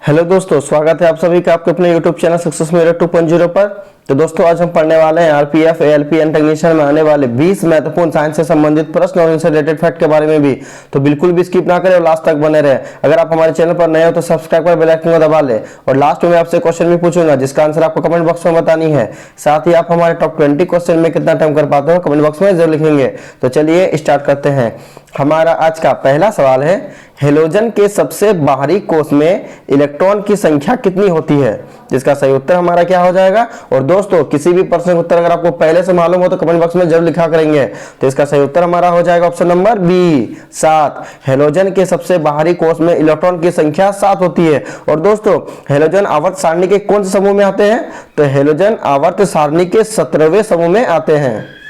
Hello दोस्तों, स्वागत है आप सभी का आपके अपने यूट्यूब चैनल सक्सेस मेरठ 2.0 पर। तो दोस्तों आज हम पढ़ने वाले हैं आरपीएफ एएलपी एंड टेक्नीशियन में आने वाले 20 महत्वपूर्ण साइंस से संबंधित प्रश्न और इनसे रिलेटेड फैक्ट के बारे में भी। तो बिल्कुल भी स्किप ना करें और लास्ट तक बने रहे। अगर आप हमारे चैनल पर नए हो तो सब्सक्राइब कर बेल आइकन को दबा ले। और लास्ट में आपसे क्वेश्चन भी पूछूंगा जिसका आंसर आपको कमेंट बॉक्स में बतानी है। साथ ही आप हमारे टॉप 20 क्वेश्चन में कितना टाइम कर पाते हो कमेंट बॉक्स में जरूर लिखेंगे। तो चलिए स्टार्ट करते हैं। हमारा आज का पहला सवाल है, हेलोजन के सबसे बाहरी कोष में इलेक्ट्रॉन की संख्या कितनी होती है? जिसका सही उत्तर हमारा क्या हो जाएगा। और दोस्तों किसी भी प्रश्न का उत्तर अगर आपको पहले से मालूम हो तो कमेंट बॉक्स में जरूर लिखा करेंगे। तो इसका सही उत्तर हमारा हो जाएगा ऑप्शन नंबर बी 7। हेलोजन के सबसे बाहरी कोष में इलेक्ट्रॉन की संख्या 7 होती है। और दोस्तों हेलोजन आवर्त सारणी के कौन से समूह में आते हैं? तो हेलोजन आवर्त सारणी के 17वें समूह में आते हैं।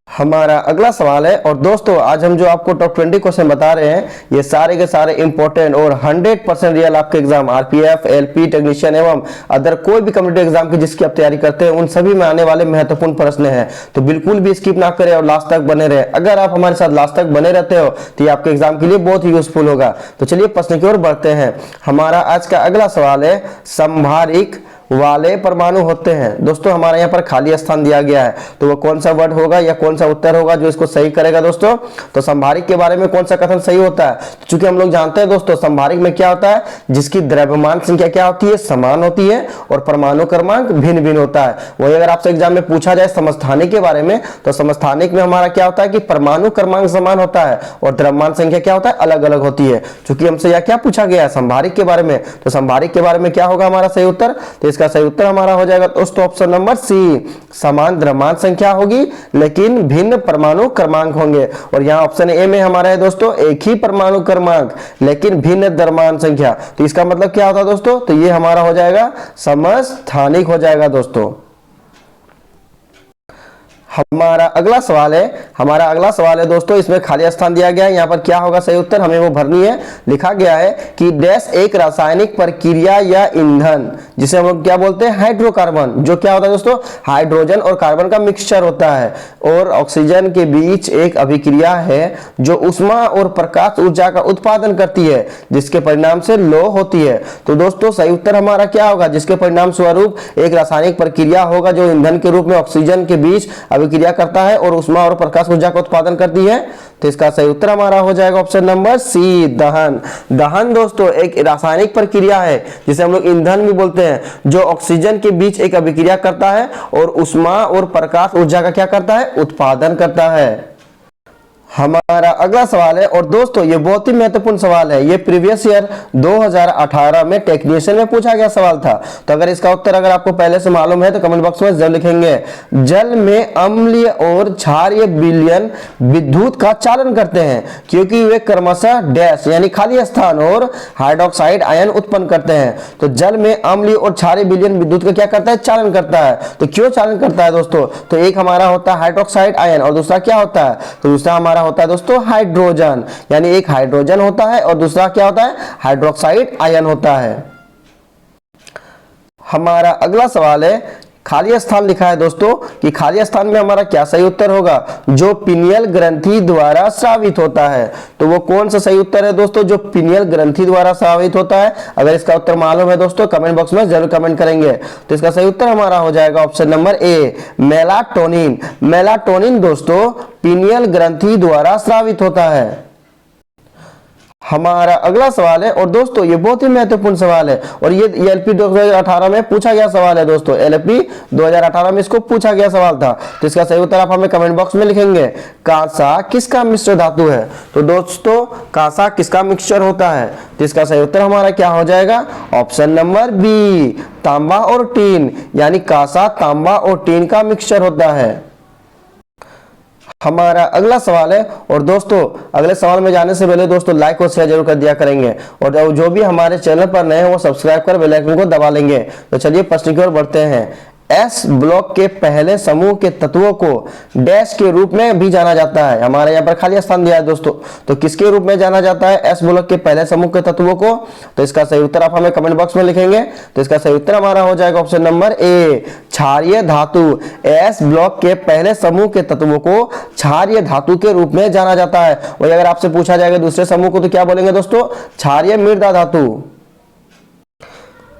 हमारा अगला सवाल है, और दोस्तों आज हम जो आपको टॉप 20 क्वेश्चन बता रहे हैं ये सारे के सारे इंपॉर्टेंट और 100% रियल आपके एग्जाम आरपीएफ एलपी टेक्नीशियन एवं अदर कोई भी कम्पिटिटिव एग्जाम की जिसकी आप तैयारी करते हैं उन सभी में आने वाले महत्वपूर्ण प्रश्न हैं। तो बिल्कुल भी स्किप ना करें और लास्ट तक बने रहे। अगर आप हमारे साथ लास्ट तक बने रहते हो तो ये आपके एग्जाम के लिए बहुत ही यूजफुल होगा। तो चलिए प्रश्न की ओर बढ़ते हैं। हमारा आज का अगला सवाल है, संभारिक वाले परमाणु होते हैं। दोस्तों हमारे यहाँ पर खाली स्थान दिया गया है तो वो कौन सा वर्ड होगा या कौन सा उत्तर होगा जो इसको सही करेगा? दोस्तों तो संभारिक के बारे में कौन सा कथन सही होता है? क्योंकि हम लोग जानते हैं दोस्तों संभारिक में क्या होता है, जिसकी द्रव्यमान संख्या क्या होती है, समान होती है और परमाणु क्रमांक भिन्न भिन्न होता है। वही अगर आपसे एग्जाम में पूछा जाए समस्थानिक के बारे में तो समस्थानिक में हमारा क्या होता है कि परमाणु क्रमांक समान होता है और द्रव्यमान संख्या क्या होता है, अलग अलग होती है। चूंकि हमसे यह क्या पूछा गया है संभारिक के बारे में, तो संभारिक के बारे में क्या होगा हमारा सही उत्तर? तो इसका सही उत्तर हमारा हो जाएगा दोस्तों ऑप्शन नंबर सी, समान द्रव्यमान संख्या होगी लेकिन भिन्न परमाणु क्रमांक होंगे। और यहाँ ऑप्शन ए में हमारा है दोस्तों एक ही परमाणु क्रमांक लेकिन भिन्न द्रव्यमान संख्या। तो इसका मतलब क्या होता है दोस्तों? तो ये हमारा हो जाएगा समस्थानिक हो जाएगा दोस्तों। हमारा अगला सवाल है दोस्तों, इसमें खाली स्थान दिया गया है। यहाँ पर क्या होगा सही उत्तर, हमें वो भरनी है। लिखा गया है कि डैश एक रासायनिक प्रक्रिया या ईंधन जिसे हम लोग क्या बोलते हैं, हाइड्रोकार्बन, जो क्या होता है दोस्तों, हाइड्रोजन और कार्बन का मिक्सचर होता है और ऑक्सीजन के बीच एक अभिक्रिया है जो ऊष्मा और प्रकाश ऊर्जा का उत्पादन करती है जिसके परिणाम से लौ होती है। तो दोस्तों सही उत्तर हमारा क्या होगा, जिसके परिणाम स्वरूप एक रासायनिक प्रक्रिया होगा जो ईंधन के रूप में ऑक्सीजन के बीच अभिक्रिया करता है और ऊष्मा और प्रकाश ऊर्जा का उत्पादन करती है। तो इसका सही उत्तर हमारा हो जाएगा ऑप्शन नंबर सी, दहन। दहन दोस्तों एक रासायनिक प्रक्रिया है जिसे हम लोग ईंधन भी बोलते हैं, जो ऑक्सीजन के बीच एक अभिक्रिया करता है और ऊष्मा और प्रकाश ऊर्जा का क्या करता है, उत्पादन करता है। हमारा अगला सवाल है, और दोस्तों ये बहुत ही महत्वपूर्ण सवाल है, ये प्रीवियस ईयर 2018 में टेक्नीशियन में पूछा गया सवाल था। तो अगर इसका उत्तर अगर आपको पहले से मालूम है तो कमेंट बॉक्स में जरूर लिखेंगे। जल में अम्लीय और क्षारीय विलयन विद्युत का चालन करते हैं क्योंकि वे क्रमशः डैश यानी खाली स्थान और हाइड्रोक्साइड आयन उत्पन्न करते हैं। तो जल में अम्लीय और क्षारीय विलयन विद्युत का क्या करता है, चालन करता है। तो क्यों चालन करता है दोस्तों? तो एक हमारा होता है हाइड्रोक्साइड आयन और दूसरा क्या होता है, तो दूसरा हमारा होता है दोस्तों हाइड्रोजन, यानी एक हाइड्रोजन होता है और दूसरा क्या होता है, हाइड्रोक्साइड आयन होता है। हमारा अगला सवाल है, खाली स्थान लिखा है दोस्तों कि खाली स्थान में हमारा क्या सही उत्तर होगा, जो पिनियल ग्रंथि द्वारा स्रावित होता है। तो वो कौन सा सही उत्तर है दोस्तों, जो पिनियल ग्रंथि द्वारा स्रावित होता है? अगर इसका उत्तर मालूम है दोस्तों कमेंट बॉक्स में जरूर कमेंट करेंगे। तो इसका सही उत्तर हमारा हो जाएगा option number A, melatonin. Melatonin दोस्तों पिनियल ग्रंथि द्वारा स्रावित होता है। हमारा अगला सवाल है, और दोस्तों ये बहुत ही महत्वपूर्ण सवाल है और ये एलपी 2018 में पूछा गया सवाल है दोस्तों। एलपी 2018 में इसको पूछा गया सवाल था। तो इसका सही उत्तर आप हमें कमेंट बॉक्स में लिखेंगे। कांसा किसका मिश्र धातु है? तो दोस्तों कांसा किसका मिक्सचर होता है? तो इसका सही उत्तर हमारा क्या हो जाएगा, ऑप्शन नंबर बी, तांबा और टीन, यानी कांसा तांबा और टीन का मिक्सचर होता है। हमारा अगला सवाल है, और दोस्तों अगले सवाल में जाने से पहले दोस्तों लाइक और शेयर जरूर कर दिया करेंगे और जो भी हमारे चैनल पर नए हैं वो सब्सक्राइब कर बेल आइकन को दबा लेंगे। तो चलिए प्रश्न की ओर बढ़ते हैं। एस ब्लॉक के पहले समूह के तत्वों को डैश के रूप में भी जाना जाता है। हमारे यहाँ पर खाली स्थान दिया है दोस्तों, तो किसके रूप में जाना जाता है एस ब्लॉक के पहले समूह के तत्वों को? तो इसका सही उत्तर आप हमें कमेंट बॉक्स में लिखेंगे। तो इसका सही उत्तर हमारा हो जाएगा ऑप्शन नंबर ए, क्षारीय धातु। एस ब्लॉक के पहले समूह के तत्वों को क्षारीय धातु के रूप में जाना जाता है। वही अगर आपसे पूछा जाएगा दूसरे समूह को तो क्या बोलेंगे दोस्तों, क्षारीय मृदा धातु।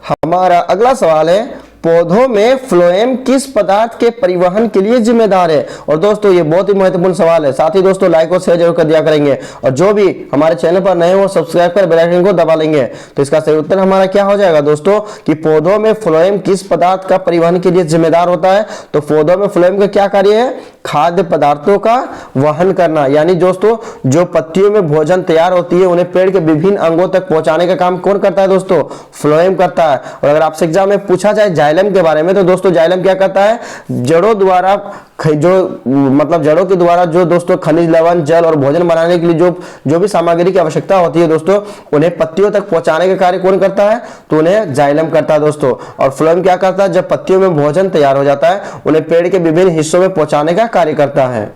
हमारा अगला सवाल है, पौधों में फ्लोएम किस पदार्थ के परिवहन के लिए जिम्मेदार है? और दोस्तों ये बहुत ही महत्वपूर्ण सवाल है, साथ ही दोस्तों लाइक और शेयर जरूर कर दिया करेंगे, और जो भी हमारे चैनल पर नए हो सब्सक्राइब कर बेल आइकन को दबा लेंगे। तो इसका सही उत्तर हमारा क्या हो जाएगा दोस्तों कि पौधों में फ्लोएम किस पदार्थ का परिवहन के लिए जिम्मेदार होता है? तो पौधों में फ्लोएम का क्या कार्य है? खाद्य पदार्थों का वहन करना, यानी दोस्तों जो पत्तियों में भोजन तैयार होती है उन्हें पेड़ के विभिन्न अंगों तक पहुंचाने का काम कौन करता है दोस्तों? फ्लोएम करता है। और अगर आपसे एग्जाम में पूछा जाए जाइलम के बारे में, तो दोस्तों जाइलम क्या करता है? जड़ों द्वारा जड़ों के द्वारा जो दोस्तों खनिज लवण जल और भोजन बनाने के लिए जो भी सामग्री की आवश्यकता होती है दोस्तों, उन्हें पत्तियों तक पहुंचाने का कार्य कौन करता है? तो उन्हें जाइलम करता है दोस्तों। और फ्लोएम क्या करता है? जब पत्तियों में भोजन तैयार हो जाता है उन्हें पेड़ के विभिन्न हिस्सों में पहुंचाने का कार्य करता है।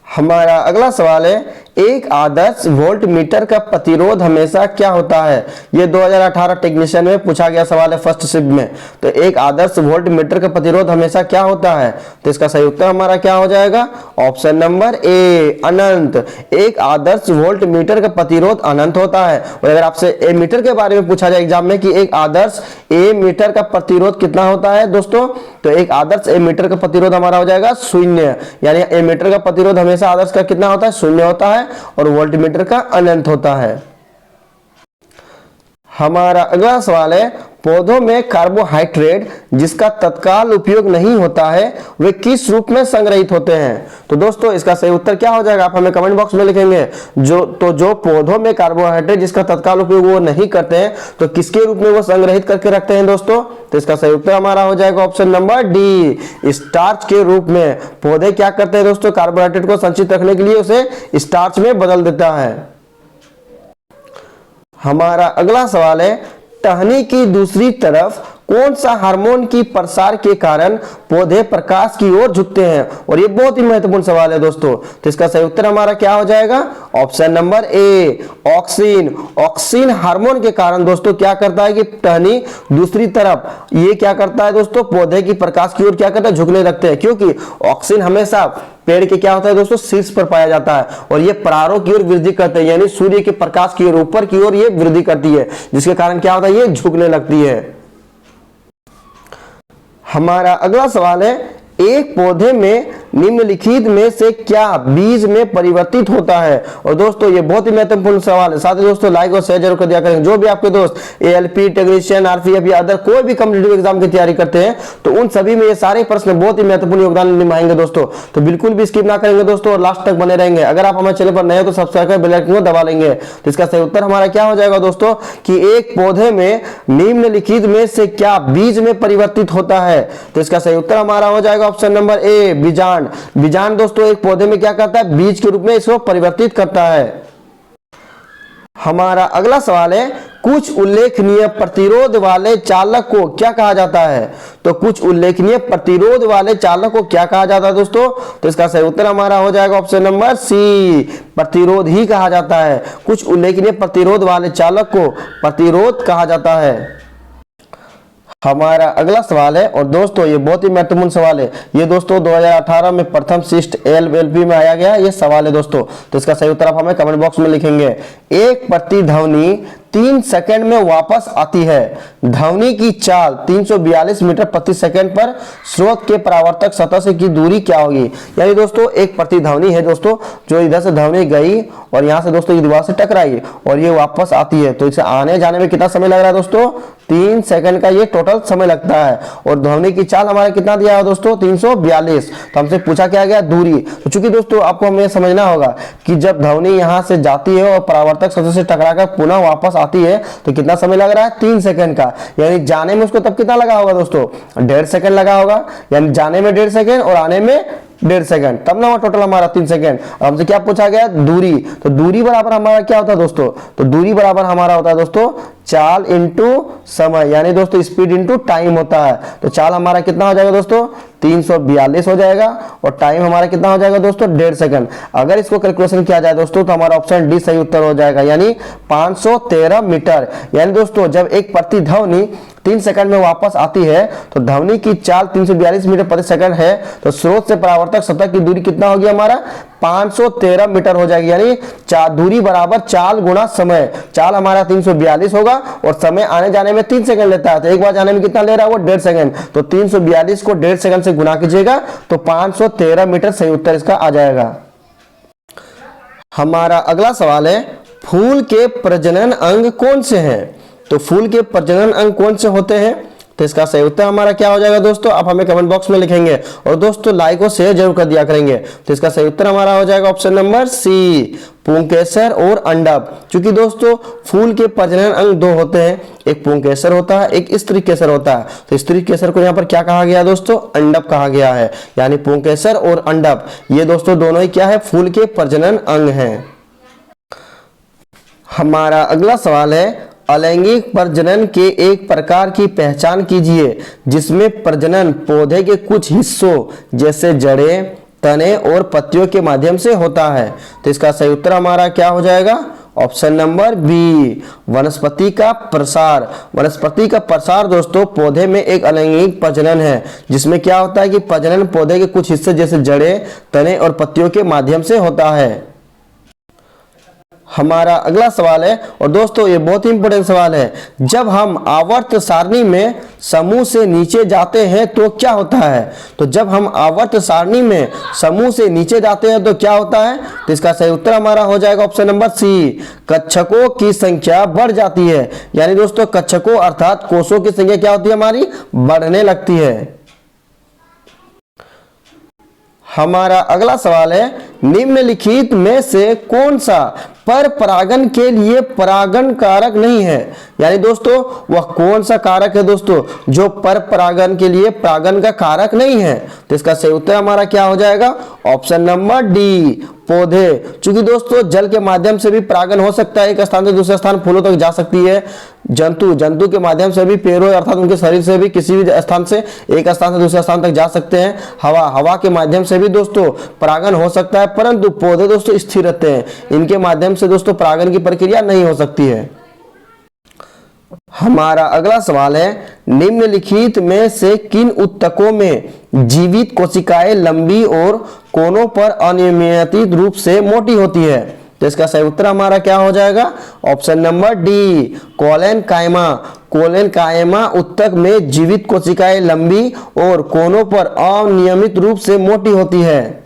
हमारा अगला सवाल है, एक आदर्श वोल्ट मीटर का प्रतिरोध हमेशा क्या होता है? ये 2018 टेक्नीशियन में पूछा गया सवाल है फर्स्ट शिफ्ट में। तो एक आदर्श वोल्ट मीटर का प्रतिरोध हमेशा क्या होता है? तो इसका सही उत्तर हमारा क्या हो जाएगा? ऑप्शन नंबर ए, अनंत। एक आदर्श वोल्ट मीटर का प्रतिरोध अनंत होता है। और अगर आपसे ए मीटर के बारे में पूछा जाए एग्जाम में कि एक आदर्श ए मीटर का प्रतिरोध कितना होता है दोस्तों, तो एक आदर्श ए मीटर का प्रतिरोध हमारा हो जाएगा 0, यानी ए मीटर का प्रतिरोध हमेशा आदर्श का कितना होता है? 0 होता है, और वोल्टमीटर का अनंत होता है। हमारा अगला सवाल है, पौधों में कार्बोहाइड्रेट जिसका तत्काल उपयोग नहीं होता है वे किस रूप में संग्रहित होते हैं? तो दोस्तों इसका सही उत्तर क्या हो जाएगा? आप हमें कमेंट बॉक्स में लिखेंगे। जो पौधों में कार्बोहाइड्रेट जिसका तत्काल उपयोग वो नहीं करते हैं, तो किसके रूप में वो संग्रहित करके रखते हैं दोस्तों? तो इसका सही उत्तर हमारा हो जाएगा ऑप्शन नंबर डी, स्टार्च के रूप में। पौधे क्या करते हैं दोस्तों? कार्बोहाइड्रेट को संचित रखने के लिए उसे स्टार्च में बदल देता है। हमारा अगला सवाल है, टहनी की दूसरी तरफ कौन सा हार्मोन की प्रसार के कारण पौधे प्रकाश की ओर झुकते हैं? और ये बहुत ही महत्वपूर्ण सवाल है दोस्तों। तो इसका सही उत्तर हमारा क्या हो जाएगा? Option number A, auxin. Auxin hormone के कारण दोस्तों क्या करता है कि टहनी दूसरी तरफ ये क्या करता है दोस्तों? पौधे की प्रकाश की ओर क्या करता है? झुकने लगते हैं, क्योंकि ऑक्सिन हमेशा पेड़ के क्या होता है दोस्तों? शीर्ष पर पाया जाता है, और ये प्रारों की ओर वृद्धि करते हैं, यानी सूर्य के प्रकाश की ओर ऊपर की ओर ये वृद्धि करती है, जिसके कारण क्या होता है? ये झुकने लगती है। हमारा अगला सवाल है, एक पौधे में निम्नलिखित में से क्या बीज में परिवर्तित होता है? और दोस्तों ये बहुत ही महत्वपूर्ण सवाल है, साथ ही दोस्तों लाइक और शेयर जरूर कर दिया करें। जो भी आपके दोस्त एएलपी, टेक्नीशियन, आरपीएफ या अदर कोई भी कॉम्पिटिटिव एग्जाम की तैयारी करते हैं, तो उन सभी में ये सारे प्रश्न बहुत ही महत्वपूर्ण योगदान निभाएंगे दोस्तों। तो बिल्कुल भी स्किप ना करेंगे दोस्तों, और लास्ट तक बने रहेंगे। अगर आप हमारे चैनल पर नए हो तो सब्सक्राइब कर बेल आइकन को दबा लेंगे। तो इसका सही उत्तर हमारा क्या हो जाएगा दोस्तों कि एक पौधे में निम्नलिखित में से क्या बीज में परिवर्तित होता है? तो इसका सही उत्तर हमारा हो जाएगा ऑप्शन नंबर ए, बीजांड। बीजांड दोस्तों एक पौधे में क्या करता है? बीज के रूप में इसको परिवर्तित करता है। हमारा अगला सवाल है, कुछ उल्लेखनीय प्रतिरोध वाले चालक को क्या कहा जाता है? तो कुछ उल्लेखनीय प्रतिरोध वाले चालक को क्या कहा जाता है दोस्तों? तो इसका सही उत्तर हमारा हो जाएगा ऑप्शन नंबर सी, प्रतिरोध ही कहा जाता है। कुछ उल्लेखनीय प्रतिरोध वाले चालक को प्रतिरोध कहा जाता है। हमारा अगला सवाल है, और दोस्तों ये बहुत ही महत्वपूर्ण सवाल है, ये दोस्तों 2018 में प्रथम शिष्ट एलएलबी में आया गया ये सवाल है दोस्तों। तो इसका सही उत्तर आप हमें कमेंट बॉक्स में लिखेंगे। एक प्रतिध्वनि 3 सेकंड में वापस आती है। ध्वनि की चाल 342 मीटर प्रति सेकंड पर स्रोत के परावर्तक सतह से की दूरी क्या होगी? यानी दोस्तों एक प्रतिध्वनि है दोस्तों, जो इधर से ध्वनि गई और यहाँ से दोस्तों ये दीवार से टकराई और ये वापस आती है, तो इसे आने जाने में कितना समय लग रहा है दोस्तों? 3 सेकंड का ये टोटल समय लगता है। और ध्वनि की चाल हमारा कितना दिया है दोस्तों? 342। तो हमसे पूछा क्या गया? दूरी। तो चूंकि दोस्तों आपको हमें समझना होगा कि जब ध्वनि यहाँ से जाती है और परावर्तक सतह से टकराकर पुनः वापस आती है तो कितना समय लग रहा है? 3 सेकंड का। यानी जाने में उसको तब कितना लगा होगा दोस्तों? 1.5 सेकंड लगा होगा, यानी जाने में 1.5 सेकंड और आने में 1.5 सेकंड, तब ना टोटल हमारा 3 सेकंड। हमसे क्या पूछा गया? दूरी। तो दूरी बराबर हमारा क्या होता है दोस्तों? तो दूरी बराबर हमारा होता है दोस्तों चाल इंटू समय, यानी दोस्तों स्पीड इंटू टाइम होता है। तो चाल हमारा कितना हो जाएगा दोस्तों? 342 हो जाएगा, और टाइम हमारा कितना हो जाएगा दोस्तों? 1.5 सेकंड। अगर इसको कैलकुलेशन किया जाए दोस्तों तो हमारा ऑप्शन डी सही उत्तर हो जाएगा, यानी 513 मीटर। यानी दोस्तों जब एक प्रतिध्वनि 3 सेकंड में वापस आती है तो ध्वनि की चाल 342 मीटर प्रति सेकंड है, तो स्रोत से परावर्तक सतह की दूरी कितना होगी हमारा 513 मीटर हो जाएगी। यानी दूरी बराबर चाल गुणा समय। चाल हमारा 342 होगा और समय आने जाने में 3 सेकंड लेता है, तो एक बार जाने में कितना ले रहा है वो 1.5 सेकंड, तो 342 को 1.5 सेकंड से गुणा कीजिएगा तो 513 मीटर सही उत्तर इसका आ जाएगा। हमारा अगला सवाल है, फूल के प्रजनन अंग कौन से हैं? तो फूल के प्रजनन अंग कौन से होते हैं? तो इसका सही उत्तर हमारा क्या हो जाएगा दोस्तों, आप हमें कमेंट बॉक्स में लिखेंगे और दोस्तों लाइक और शेयर जरूर कर दिया करेंगे। तो इसका सही उत्तर हमारा हो जाएगा ऑप्शन नंबर सी, पुंकेसर और अंडक। क्योंकि दोस्तों फूल के प्रजनन अंग दो होते हैं, एक पुंकेसर होता है, एक स्त्री केसर होता है। तो स्त्री केसर को यहाँ पर क्या कहा गया दोस्तों, अंडक कहा गया है। यानी पुंकेसर और अंडक ये दोस्तों दोनों ही क्या है, फूल के प्रजनन अंग हैं। हमारा अगला सवाल है, अलैंगिक प्रजनन के एक प्रकार की पहचान कीजिए जिसमें प्रजनन पौधे के कुछ हिस्सों जैसे जड़ें, तने और पत्तियों के माध्यम से होता है। तो इसका सही उत्तर हमारा क्या हो जाएगा, ऑप्शन नंबर बी, वनस्पति का प्रसार। वनस्पति का प्रसार दोस्तों पौधे में एक अलैंगिक प्रजनन है जिसमें क्या होता है कि प्रजनन पौधे के कुछ हिस्से जैसे जड़ें, तने और पत्तियों के माध्यम से होता है। हमारा अगला सवाल है और दोस्तों ये बहुत ही इंपॉर्टेंट सवाल है, जब हम आवर्त सारणी में समूह से नीचे जाते हैं तो क्या होता है? तो जब हम आवर्त सारणी में समूह से नीचे जाते हैं तो क्या होता है? तो इसका सही उत्तर हमारा हो जाएगा ऑप्शन नंबर सी, कक्षकों की संख्या बढ़ जाती है। यानी दोस्तों कक्षकों अर्थात कोषों की संख्या क्या होती है हमारी, बढ़ने लगती है। हमारा अगला सवाल है, निम्नलिखित में से कौन सा पर परागण के लिए परागण कारक नहीं है? यानी दोस्तों वह कौन सा कारक है दोस्तों जो पर परागण के लिए परागण का कारक नहीं है? तो इसका सही उत्तर हमारा क्या हो जाएगा, ऑप्शन नंबर डी, पौधे। क्योंकि दोस्तों जल के माध्यम से भी परागण हो सकता है, एक स्थान से दूसरे स्थान फूलों तक जा सकती है। जंतु के माध्यम से भी, पेड़ों अर्थात उनके शरीर से भी किसी भी स्थान से एक स्थान से दूसरे स्थान तक जा सकते हैं। हवा के माध्यम से भी दोस्तों परागण हो सकता है, परंतु पौधे दोस्तों स्थिर रहते हैं, इनके माध्यम से दोस्तों परागण की प्रक्रिया नहीं हो सकती है। हमारा अगला सवाल है, निम्नलिखित में से किन उत्तकों में जीवित कोशिकाएं लंबी और कोनों पर अनियमित रूप से मोटी होती है? तो इसका सही उत्तर हमारा क्या हो जाएगा, option number D, collenchyma. Collenchyma उत्तक में जीवित कोशिकाएं लंबी और कोनों पर अनियमित रूप से मोटी होती है।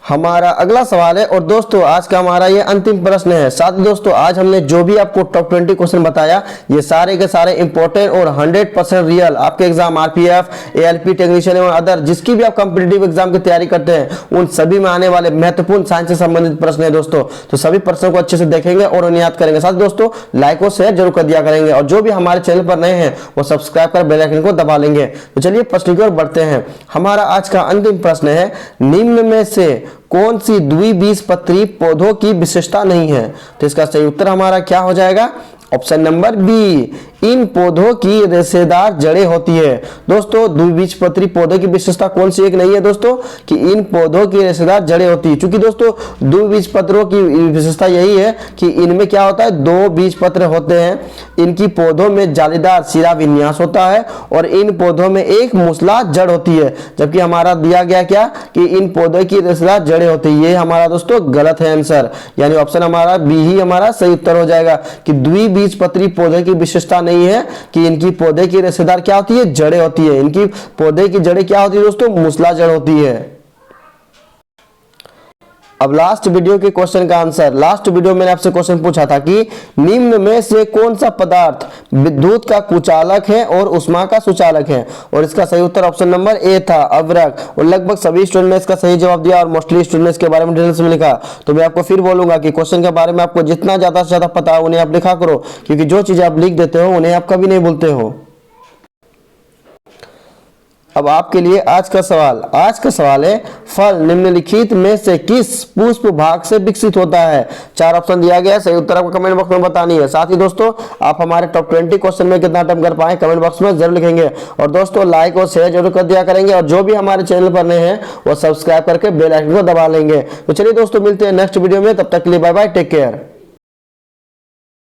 हमारा अगला सवाल है और दोस्तों आज का हमारा ये अंतिम प्रश्न है। साथ ही दोस्तों आज हमने जो भी आपको टॉप 20 क्वेश्चन बताया ये सारे के सारे इंपॉर्टेंट और 100% रियल आपके एग्जाम आरपीएफ, एएलपी टेक्नीशियन और अदर जिसकी भी आप कॉम्पिटिटिव एग्जाम की तैयारी करते हैं उन सभी में आने वाले महत्वपूर्ण साइंस से संबंधित प्रश्न है दोस्तों। तो सभी प्रश्नों को अच्छे से देखेंगे और उन्हें याद करेंगे। साथ दोस्तों लाइक और शेयर जरूर कर दिया करेंगे और जो भी हमारे चैनल पर नए हैं वो सब्सक्राइब कर बेल आइकन को दबा लेंगे। तो चलिए प्रश्न की ओर बढ़ते हैं। हमारा आज का अंतिम प्रश्न है, निम्न में से कौन सी द्विबीजपत्री पौधों की विशेषता नहीं है? तो इसका सही उत्तर हमारा क्या हो जाएगा, ऑप्शन नंबर बी, इन पौधों की रेशेदार जड़ें होती है। दोस्तों द्विबीजपत्री पौधे की विशेषता कौन सी एक नहीं है दोस्तों कि इन पौधों की रेशेदार जड़ें होती है। क्योंकि दोस्तों द्विबीजपत्रों की विशेषता यही है कि इनमें क्या होता है, 2 बीजपत्र होते हैं, इनकी पौधों में जालीदार शिरा विन्यास होता है और इन पौधों में एक मूसला जड़ होती है। जबकि हमारा दिया गया क्या कि इन पौधों की रेशेदार जड़ें होती है, ये हमारा दोस्तों गलत है आंसर। यानी ऑप्शन हमारा बी ही हमारा सही उत्तर हो जाएगा कि द्विबीजपत्री पौधे की विशेषता नहीं है कि इनकी पौधे की रेशेदार क्या होती है, जड़ें होती है। इनकी पौधे की जड़ें क्या होती है दोस्तों, मूसला जड़ होती है। अब लास्ट वीडियो के क्वेश्चन का आंसर, लास्ट वीडियो मैंने आपसे क्वेश्चन पूछा था कि निम्न में से कौन सा पदार्थ विद्युत का कुचालक है और उष्मा का सुचालक है? और इसका सही उत्तर ऑप्शन नंबर ए था, अवरक। और लगभग सभी स्टूडेंट ने इसका सही जवाब दिया और मोस्टली स्टूडेंट ने इसके बारे में डिटेल्स में लिखा। तो मैं आपको फिर बोलूंगा कि क्वेश्चन के बारे में आपको जितना ज्यादा से ज्यादा पता है उन्हें आप लिखा करो, क्योंकि जो चीजें आप लिख देते हो उन्हें आप कभी नहीं भूलते हो। अब आपके लिए आज का सवाल है, फल निम्नलिखित में से किस पुष्प भाग से विकसित होता है? 4 ऑप्शन दिया गया है, सही उत्तर आपको कमेंट बॉक्स में बतानी है। साथ ही दोस्तों आप हमारे टॉप 20 क्वेश्चन में कितना अटेम्प्ट कर पाए कमेंट बॉक्स में जरूर लिखेंगे और दोस्तों लाइक और शेयर जरूर कर दिया करेंगे और जो भी हमारे चैनल पर नए हैं वो सब्सक्राइब करके बेल आइकन को दबा लेंगे। तो चलिए दोस्तों मिलते हैं नेक्स्ट वीडियो में, तब तक के लिए बाय बाय, टेक केयर।